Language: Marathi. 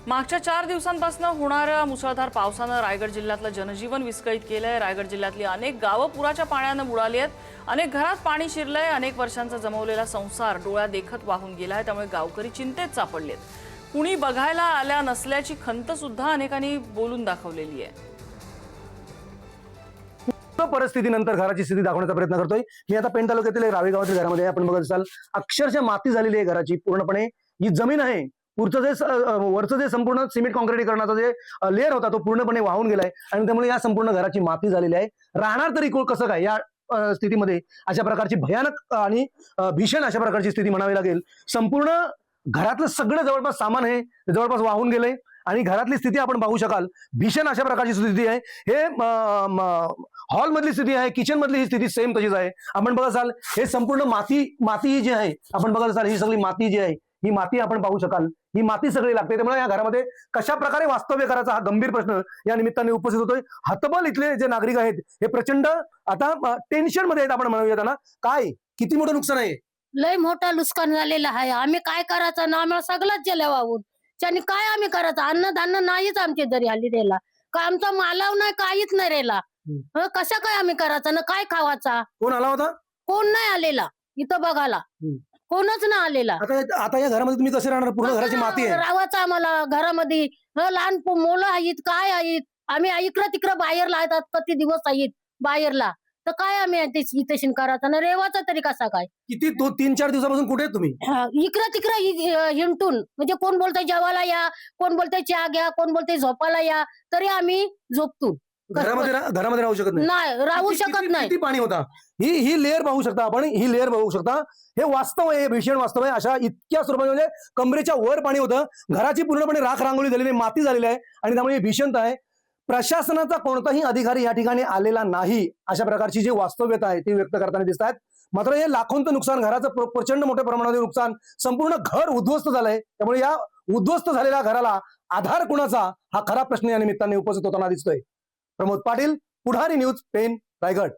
मागच्या 4 दिवसांपासून होणाऱ्या मुसळधार पावसानं रायगड जिल्ह्यातलं जनजीवन विस्कळीत केलंय। रायगड जिल्ह्यातली अनेक गावं पुराच्या पाण्यानं बुडाली आहेत। अनेक घरात पाणी शिरलंय। अनेक वर्षांचा जमवलेला संसार डोळ्या देखत वाहून गेलाय। त्यामुळे गावकरी चिंतेत सापडलेत। कुणी बघायला आल्या नसल्याची खंत सुद्धा अनेकांनी बोलून दाखवलेली आहे। परिस्थितीनंतर घराची स्थिती दाखवण्याचा प्रयत्न करतोय। मी आता पेण तालुक्यातील रावे गावातील घरामध्ये आपण बघत असाल, अक्षरशः माती झालेली आहे घराची। पूर्णपणे ही जमीन आहे, पुढचं जे वरचं जे संपूर्ण सिमेंट कॉन्क्रीटीकरणाचा जे लेअर होता तो पूर्णपणे वाहून गेलाय आणि त्यामुळे या संपूर्ण घराची माती झालेली आहे। राहणार तरी कसं काय या स्थितीमध्ये? अशा प्रकारची भयानक आणि भीषण अशा प्रकारची स्थिती म्हणावी लागेल। संपूर्ण घरातलं सगळं जवळपास सामान आहे जवळपास वाहून गेलंय आणि घरातली स्थिती आपण पाहू शकाल। भीषण अशा प्रकारची स्थिती आहे। हे हॉल मधली स्थिती आहे, किचन मधली ही स्थिती सेम तशीच आहे। आपण बघत असाल हे संपूर्ण माती ही जी आहे, आपण बघत असाल ही सगळी माती जी आहे, ही माती आपण पाहू शकाल। ही माती सगळी लागते। त्यामुळे या घरामध्ये कशा प्रकारे वास्तव्य करायचा हा गंभीर प्रश्न या निमित्ताने उपस्थित होतोय। हतबल इथले जे नागरिक आहेत हे प्रचंड आता टेन्शन मध्ये आहेत आपण म्हणूया त्यांना। काय किती मोठं नुकसान आहे? लय मोठा नुकसान झालेला आहे। आम्ही काय करायचं ना, आम्हाला सगळंच गेलं वाहून। त्याने काय आम्ही करायचं? अन्नधान्य नाहीच आमच्या घरी हल्ली रेला, का आमचा मालाव नाही, काहीच नाही रेला। कसं काय आम्ही करायचं ना, काय खावाचा? कोण आला होता? कोण नाही आलेला इथं बघायला, कोणच नाही आलेला। आता या घरामध्ये तुम्ही कसे राहणार? पूर्ण घराची माती आहे। राहायचं आम्हाला घरामध्ये। लहान मुलं आहेत, काय आहेत, आम्ही इकडं तिकडं बाहेरला आहेत, किती दिवस आहेत बाहेरला, तर काय आम्ही इथे करायचं ना, रेवाचा तरी कसा काय? किती 3-4 दिवसापासून कुठे आहेत तुम्ही? इकडं तिकडं हिंटून, म्हणजे कोण बोलतंय जेवायला या, कोण बोलतंय चहा घ्या, कोण बोलतंय झोपायला या, तरी आम्ही झोपतो। घरामध्ये राहू शकत नाही, राहू शकत नाही। किती पाणी होता? ही लेअर पाहू शकता आपण, ही लेअर बघू शकता। हे वास्तव आहे, भीषण वास्तव आहे। अशा इतक्या स्वरूपात म्हणजे कमरेच्या वर पाणी होतं। घराची पूर्णपणे राख रांगोळी झालेली, माती झालेली आहे आणि त्यामुळे भीषणता आहे। प्रशासनाचा कोणताही अधिकारी या ठिकाणी आलेला नाही, अशा प्रकारची जी वास्तव्यता आहे ती व्यक्त करताना दिसत आहेत। मात्र हे लाखोंचं नुकसान, घराचं प्रचंड मोठ्या प्रमाणावर नुकसान, संपूर्ण घर उद्ध्वस्त झालंय। त्यामुळे या उद्ध्वस्त झालेल्या घराला आधार कुणाचा हा खरा प्रश्न या निमित्ताने उपस्थित होताना दिसतोय। प्रमोद पाटील, पुढारी न्यूज, पेण, रायगड।